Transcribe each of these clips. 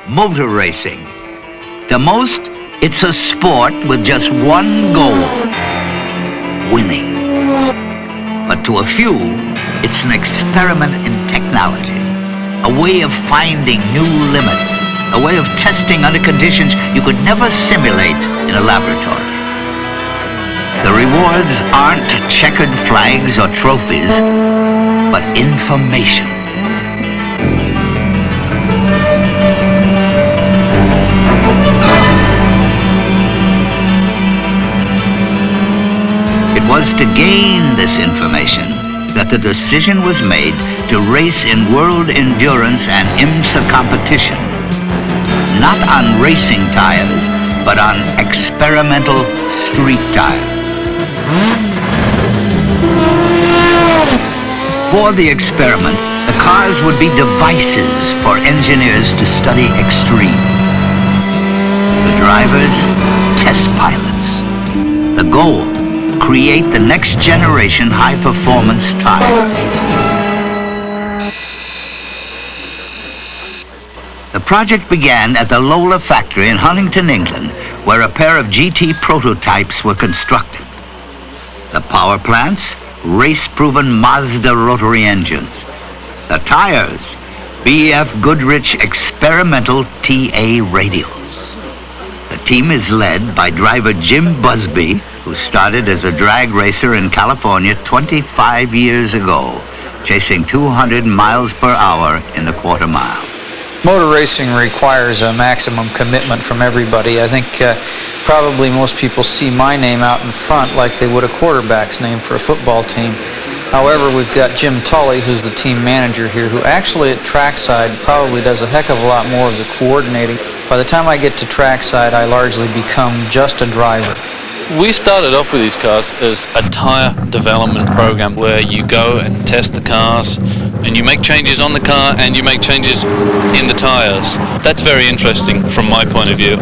motor racing. To most, it's a sport with just one goal: winning. But to a few, it's an experiment in technology, a way of finding new limits, a way of testing under conditions you could never simulate in a laboratory. The rewards aren't checkered flags or trophies, but information. It was to gain this information that the decision was made to race in world endurance and IMSA competition, not on racing tires, but on experimental street tires. For the experiment, the cars would be devices for engineers to study extremes. The drivers, test pilots. The goal: create the next generation high-performance tire. The project began at the Lola factory in Huntington, England, where a pair of GT prototypes were constructed. The power plants, race-proven Mazda rotary engines. The tires, BF Goodrich experimental TA radials. The team is led by driver Jim Busby, who started as a drag racer in California 25 years ago, chasing 200 miles per hour in the quarter mile. Motor racing requires a maximum commitment from everybody. I think probably most people see my name out in front like they would a quarterback's name for a football team. However, we've got Jim Tully, who's the team manager here, who actually at trackside probably does a heck of a lot more of the coordinating. By the time I get to trackside, I largely become just a driver. We started off with these cars as a tyre development program where you go and test the cars and you make changes on the car and you make changes in the tyres. That's very interesting from my point of view.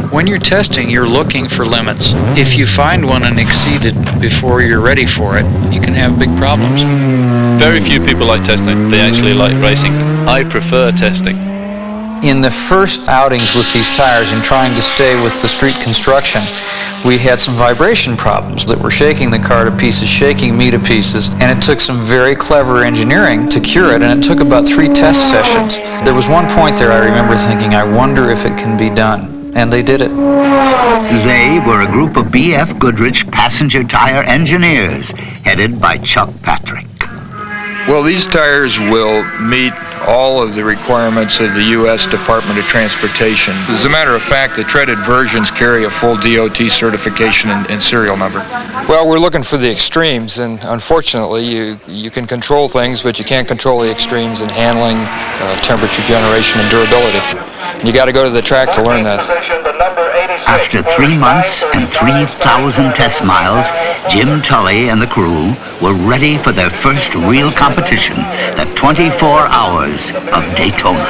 When you're testing, you're looking for limits. If you find one and exceed it before you're ready for it, you can have big problems. Very few people like testing. They actually like racing. I prefer testing. In the first outings with these tires and trying to stay with the street construction, we had some vibration problems that were shaking the car to pieces, shaking me to pieces, and it took some very clever engineering to cure it, and it took about 3 test sessions. There was one point there I remember thinking, I wonder if it can be done, and they did it. They were a group of BF Goodrich passenger tire engineers, headed by Chuck Patrick. Well, these tires will meet all of the requirements of the U.S. Department of Transportation. As a matter of fact, the treaded versions carry a full DOT certification and serial number. Well, we're looking for the extremes, and unfortunately, you can control things, but you can't control the extremes in handling, temperature generation, and durability. And you got to go to the track to learn that. After 3 months and 3,000 test miles, Jim Tully and the crew were ready for their first real competition, the 24 hours of Daytona.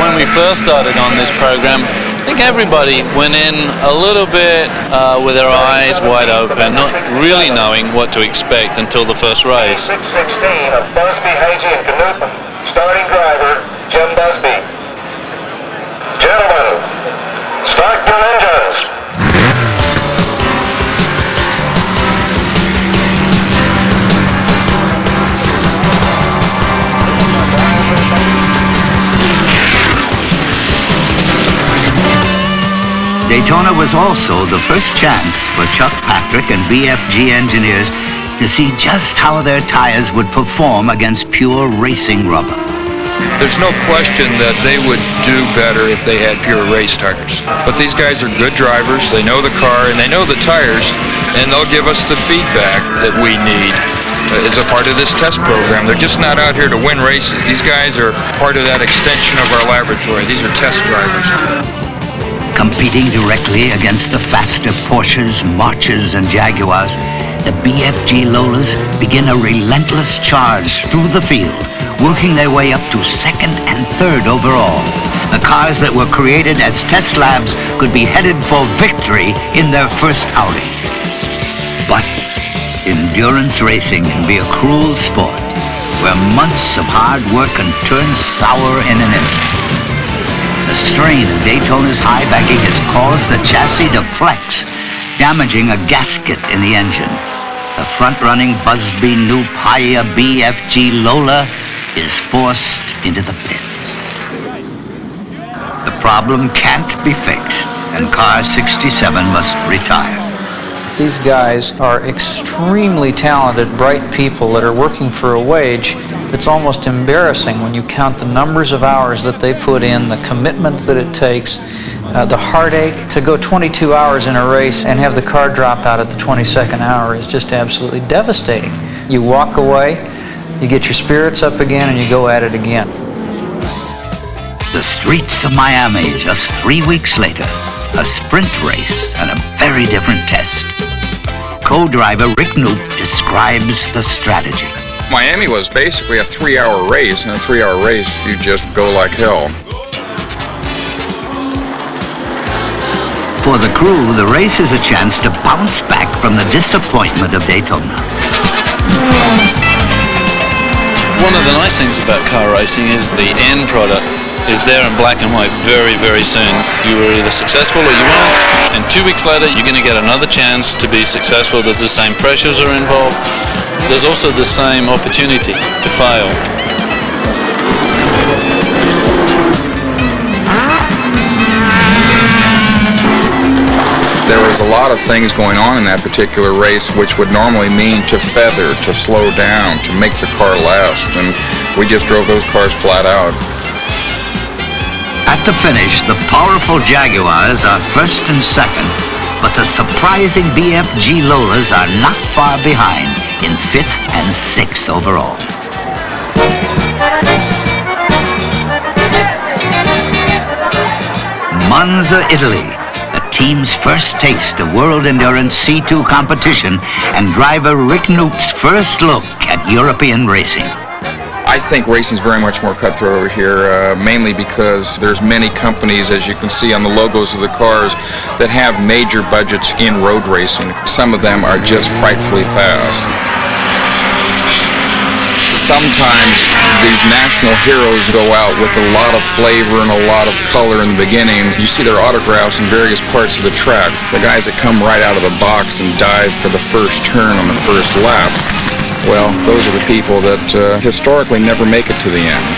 When we first started on this program, I think everybody went in a little bit with their eyes wide open, not really knowing what to expect until the first race. 616 of Busby, Hagee, and Knutson. Starting driver, Jim Busby. Gentlemen, start your engines. Daytona was also the first chance for Chuck Patrick and BFG engineers to see just how their tires would perform against pure racing rubber. There's no question that they would do better if they had pure race tires. But these guys are good drivers, they know the car and they know the tires, and they'll give us the feedback that we need as a part of this test program. They're just not out here to win races. These guys are part of that extension of our laboratory. These are test drivers. Competing directly against the faster Porsches, Marches, and Jaguars, the BFG Lolas begin a relentless charge through the field, working their way up to 2nd and 3rd overall. The cars that were created as test labs could be headed for victory in their first outing. But endurance racing can be a cruel sport, where months of hard work can turn sour in an instant. The strain of Daytona's high banking has caused the chassis to flex, damaging a gasket in the engine. The front-running Busby Knoop Haya BFG Lola is forced into the pits. The problem can't be fixed, and car 67 must retire. These guys are extremely talented, bright people that are working for a wage that's almost embarrassing when you count the numbers of hours that they put in, the commitment that it takes, the heartache. To go 22 hours in a race and have the car drop out at the 22nd hour is just absolutely devastating. You walk away, you get your spirits up again, and you go at it again. The streets of Miami just 3 weeks later, a sprint race and a very different test. Co-driver Rick Knoop describes the strategy. Miami was basically a 3-hour race. In a 3-hour race, you just go like hell. For the crew, the race is a chance to bounce back from the disappointment of Daytona. One of the nice things about car racing is the end product is there in black and white very, very soon. You were either successful or you weren't, and 2 weeks later you're going to get another chance to be successful. There's the same pressures are involved. There's also the same opportunity to fail. There was a lot of things going on in that particular race which would normally mean to feather, to slow down, to make the car last, and we just drove those cars flat out. At the finish, the powerful Jaguars are first and second, but the surprising BFG Lolas are not far behind in 5th and 6th overall. Monza, Italy, the team's first taste of World Endurance C2 competition and driver Rick Knoop's first look at European racing. I think racing's very much more cutthroat over here, mainly because there's many companies, as you can see on the logos of the cars, that have major budgets in road racing. Some of them are just frightfully fast. Sometimes these national heroes go out with a lot of flavor and a lot of color in the beginning. You see their autographs in various parts of the track. The guys that come right out of the box and dive for the first turn on the first lap. Well, those are the people that historically never make it to the end.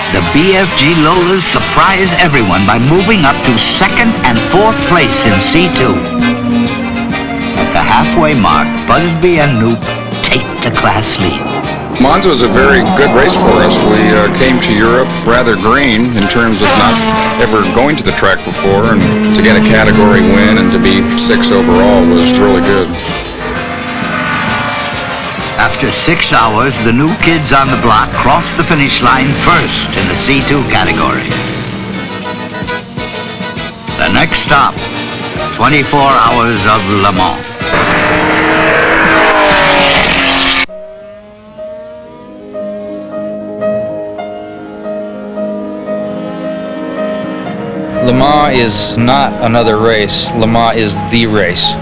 The BFG Lolas surprise everyone by moving up to 2nd and 4th place in C2. At the halfway mark, Busby and Knoop take the class lead. Monza was a very good race for us. We came to Europe rather green in terms of not ever going to the track before, and to get a category win and to be 6th overall was really good. After 6 hours, the new kids on the block crossed the finish line first in the C2 category. The next stop, 24 hours of Le Mans. Le Mans is not another race. Le Mans is the race.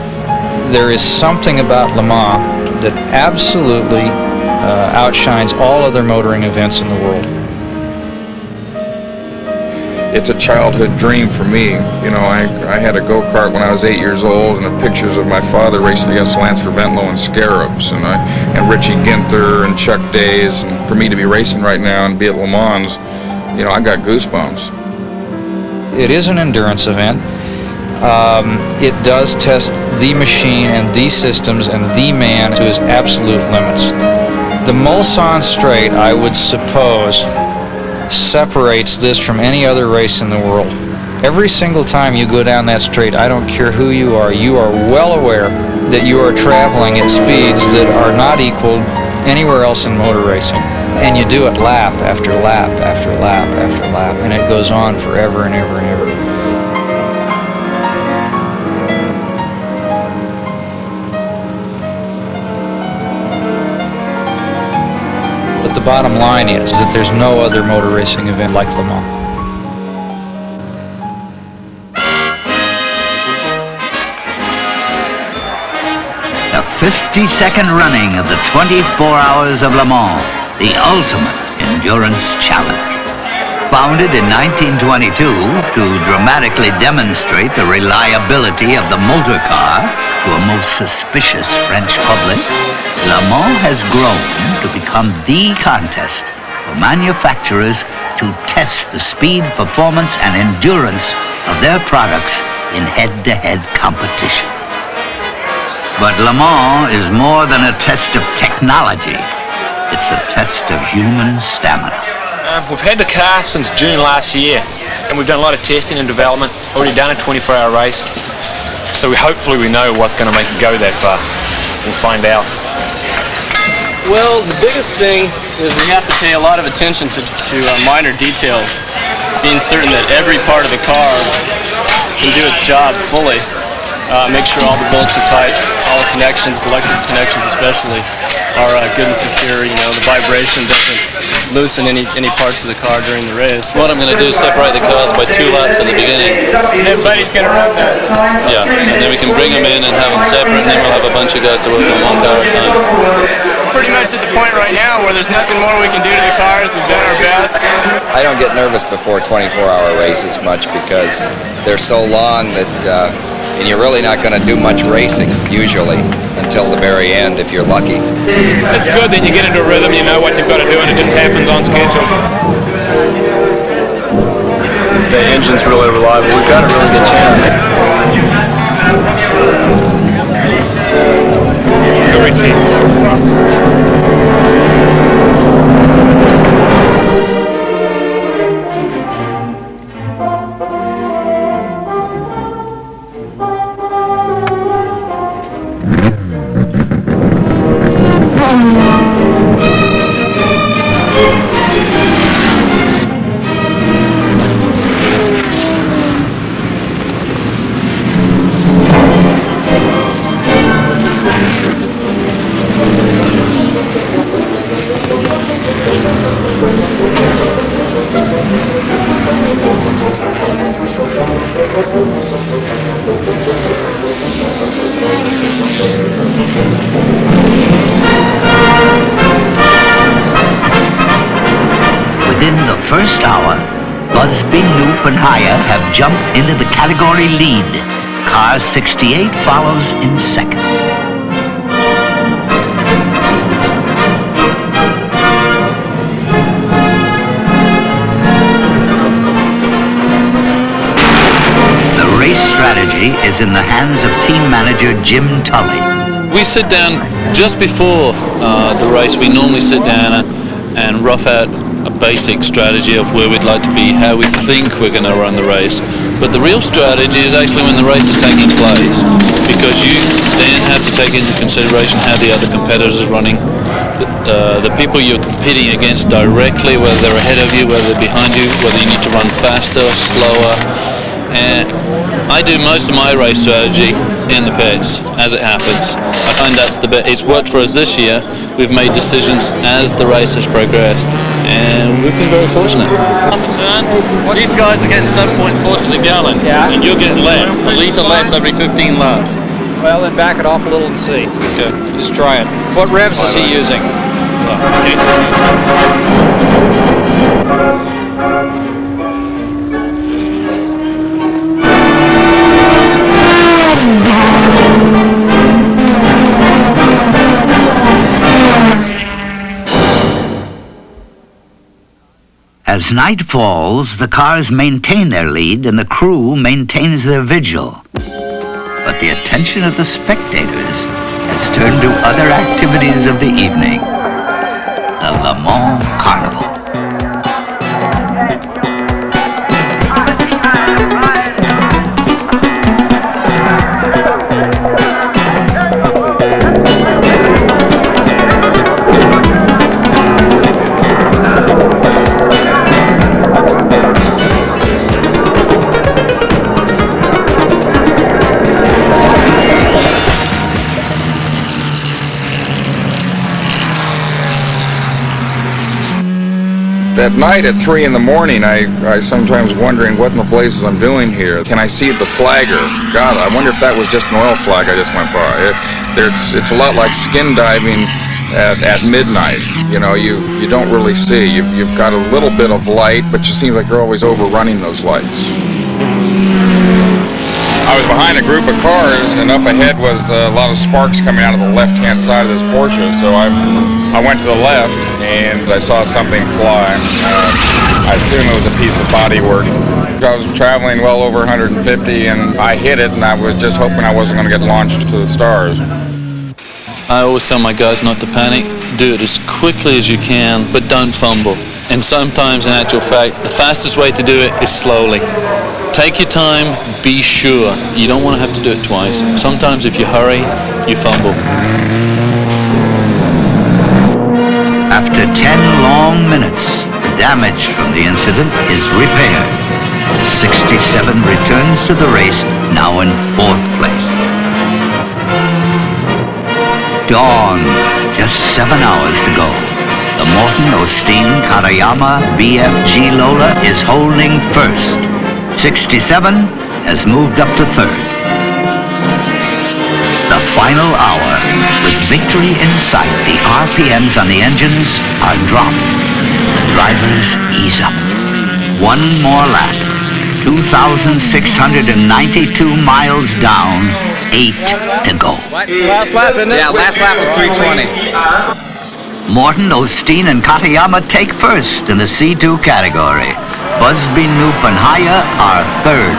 There is something about Le Mans that absolutely outshines all other motoring events in the world. It's a childhood dream for me. You know, I had a go-kart when I was 8 years old, and the pictures of my father racing against Lance Reventlow and Scarabs, and Richie Ginther and Chuck Days, and for me to be racing right now and be at Le Mans, you know, I got goosebumps. It is an endurance event. It does test the machine and the systems and the man to his absolute limits. The Mulsanne Straight, I would suppose, separates this from any other race in the world. Every single time you go down that straight, I don't care who you are well aware that you are traveling at speeds that are not equaled anywhere else in motor racing. And you do it lap after lap after lap after lap, and it goes on forever and ever and ever. But the bottom line is that there's no other motor racing event like Le Mans. The 52nd running of the 24 Hours of Le Mans, the ultimate endurance challenge. Founded in 1922 to dramatically demonstrate the reliability of the motor car to a most suspicious French public, Le Mans has grown to become the contest for manufacturers to test the speed, performance, and endurance of their products in head-to-head competition. But Le Mans is more than a test of technology. It's a test of human stamina. We've had the car since June last year, and we've done a lot of testing and development. Already done a 24-hour race, so hopefully we know what's going to make it go that far. We'll find out. Well, the biggest thing is we have to pay a lot of attention to minor details, being certain that every part of the car can do its job fully. Make sure all the bolts are tight, all the connections, electrical connections especially, are good and secure. You know, the vibration doesn't loosen any parts of the car during the race. What I'm going to do is separate the cars by 2 laps at the beginning. Everybody's going to run that. Yeah, and then we can bring them in and have them separate, and then we'll have a bunch of guys to work on one car at a time. Pretty much at the point right now where there's nothing more we can do to the cars. We've done our best. I don't get nervous before 24-hour races much because they're so long that and you're really not going to do much racing usually until the very end if you're lucky. It's good that you get into a rhythm, you know what you've got to do, and it just happens on schedule. The engine's really reliable. We've got a really good chance. Very tense. Within the first hour, Busby, Knoop, and Haya have jumped into the category lead. Car 68 follows in second. The race strategy is in the hands of team manager Jim Tully. We sit down just before the race. We normally sit down and rough out a basic strategy of where we'd like to be, how we think we're going to run the race. But the real strategy is actually when the race is taking place, because you then have to take into consideration how the other competitors are running, the people you're competing against directly, whether they're ahead of you, whether they're behind you, whether you need to run faster, slower. And I do most of my race strategy in the pits as it happens. I find that's the best. It's worked for us this year. We've made decisions as the race has progressed, and we've been very fortunate. These guys are getting 7.4 to the gallon, and you're getting less, a litre less every 15 laps. Well, then back it off a little and see. Okay. Just try it. What revs is he using? As night falls, the cars maintain their lead and the crew maintains their vigil. But the attention of the spectators has turned to other activities of the evening. The Le Mans Carnival. At night at 3 in the morning, I sometimes wondering what in the blazes I'm doing here. Can I see the flagger? God, I wonder if that was just an oil flag I just went by. It's a lot like skin diving at midnight. You know, you don't really see. You've got a little bit of light, but you seem like you're always overrunning those lights. I was behind a group of cars, and up ahead was a lot of sparks coming out of the left-hand side of this Porsche, so I went to the left, and I saw something fly. I assume it was a piece of bodywork. I was traveling well over 150, and I hit it, and I was just hoping I wasn't going to get launched to the stars. I always tell my guys not to panic. Do it as quickly as you can, but don't fumble. And sometimes, in actual fact, the fastest way to do it is slowly. Take your time, be sure. You don't want to have to do it twice. Sometimes if you hurry, you fumble. After 10 long minutes, the damage from the incident is repaired. 67 returns to the race, now in 4th place. Dawn, just 7 hours to go. The Morton Osteen Katayama BFG Lola is holding first. 67 has moved up to 3rd. The final hour, with victory in sight, the RPMs on the engines are dropped. The drivers ease up. One more lap. 2,692 miles down, 8 to go. Last lap, isn't it? Yeah, last lap was 320. Morton, Osteen, and Katayama take first in the C2 category. Busby, Knoop, and Haya are 3rd.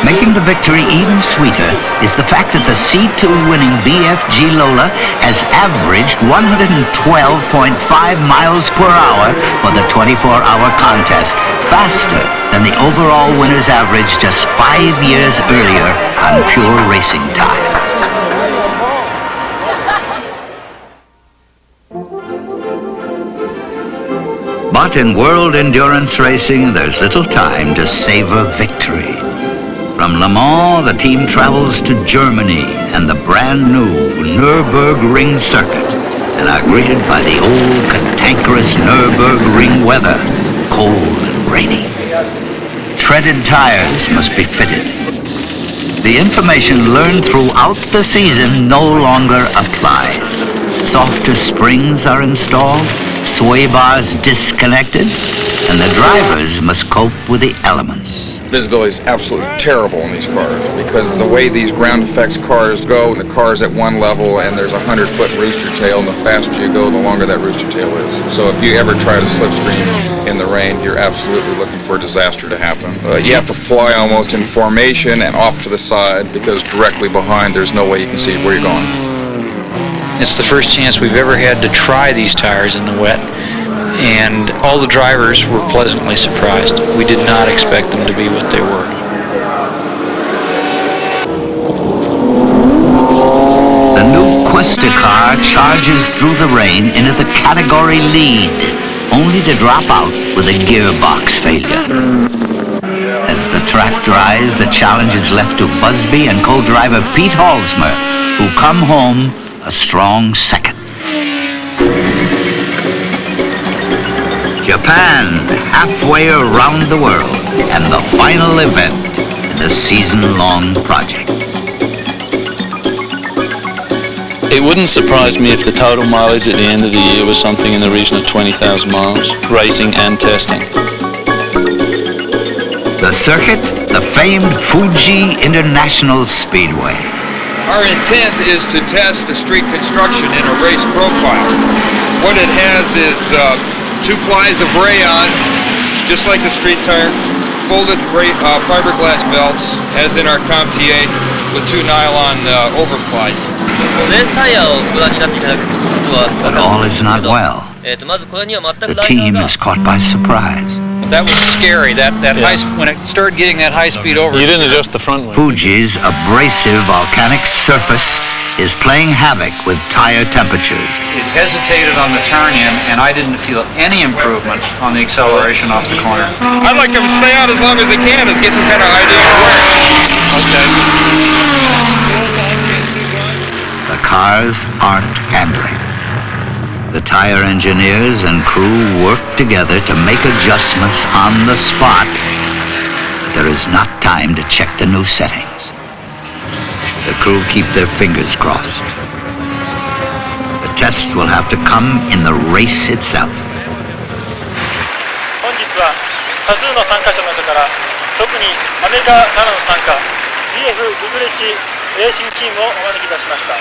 Making the victory even sweeter is the fact that the C2 winning BFG Lola has averaged 112.5 miles per hour for the 24-hour contest, faster than the overall winner's average just 5 years earlier on pure racing tires. But in world endurance racing, there's little time to savor victory. From Le Mans, the team travels to Germany and the brand new Nürburgring circuit and are greeted by the old cantankerous Nürburgring weather, cold and rainy. Treaded tires must be fitted. The information learned throughout the season no longer applies. Softer springs are installed, sway bars disconnected, and the drivers must cope with the elements. Visibility is absolutely terrible in these cars because the way these ground effects cars go, and the car's at one level and there's a 100-foot rooster tail, and the faster you go, the longer that rooster tail is. So if you ever try to slipstream in the rain, you're absolutely looking for a disaster to happen. You have to fly almost in formation and off to the side because directly behind there's no way you can see where you're going. It's the first chance we've ever had to try these tires in the wet, and all the drivers were pleasantly surprised. We did not expect them to be what they were. The new Questa car charges through the rain into the category lead, only to drop out with a gearbox failure. As the track dries, the challenge is left to Busby and co-driver Pete Halsmer, who come home a strong 2nd. Japan, halfway around the world, and the final event in the season-long project. It wouldn't surprise me if the total mileage at the end of the year was something in the region of 20,000 miles, racing and testing. The circuit, the famed Fuji International Speedway. Our intent is to test the street construction in a race profile. What it has is 2 plies of rayon, just like the street tire, folded fiberglass belts, as in our CompTA, with 2 nylon overplies. But all is not well. The team is caught by surprise. That was scary. That high when it started getting that high speed over. You didn't adjust the front wing. Fuji's abrasive volcanic surface is playing havoc with tire temperatures. It hesitated on the turn-in, and I didn't feel any improvement on the acceleration off the corner. I'd like them to stay out as long as they can and get some kind of idea of where. Okay. The cars aren't handling. The tire engineers and crew work together to make adjustments on the spot, but there is not time to check the new settings. The crew keep their fingers crossed. test will have to come in the race itself. 本日は多数の参加者の中から特にアメリカからの参加 BFG Racing Team をお招きいたしました。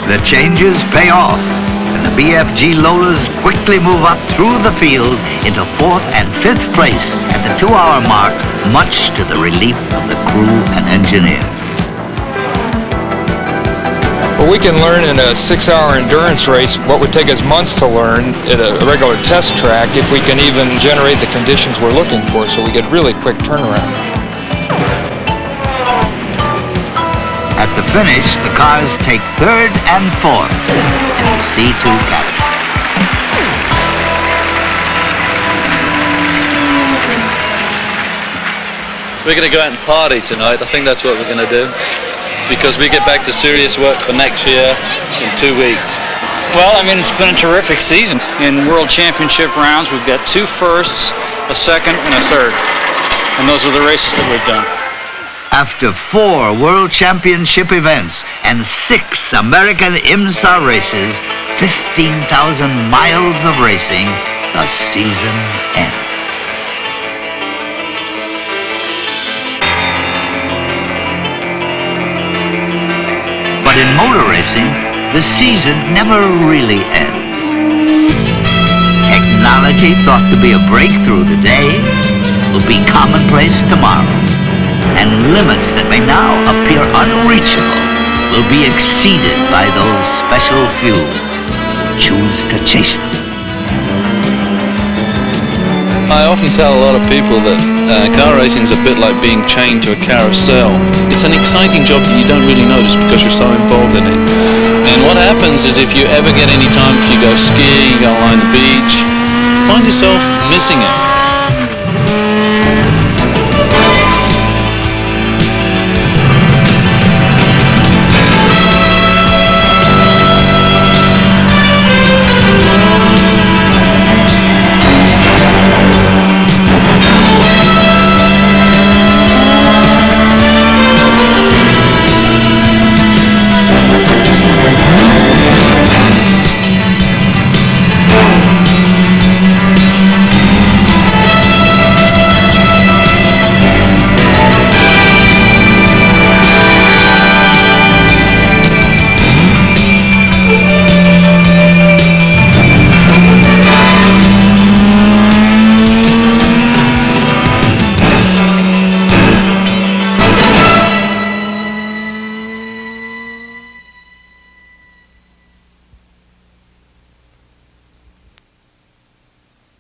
The changes pay off, and the BFG Lolas quickly move up through the field into 4th and 5th place at the 2-hour mark, much to the relief of the crew and engineers. Well, we can learn in a 6-hour endurance race what would take us months to learn at a regular test track if we can even generate the conditions we're looking for, so we get really quick turnaround. At the finish, the cars take 3rd and 4th in the C2 category. We're going to go out and party tonight. I think that's what we're going to do, because we get back to serious work for next year in 2 weeks. Well, I mean, it's been a terrific season. In World Championship rounds, we've got 2 firsts, a second, and a third. And those are the races that we've done. After 4 World Championship events and 6 American IMSA races, 15,000 miles of racing, the season ends. But in motor racing, the season never really ends. Technology thought to be a breakthrough today will be commonplace tomorrow. And limits that may now appear unreachable will be exceeded by those special few who choose to chase them. I often tell a lot of people that car racing is a bit like being chained to a carousel. It's an exciting job that you don't really know just because you're so involved in it. And what happens is if you ever get any time, if you go skiing, you go along the beach, find yourself missing it.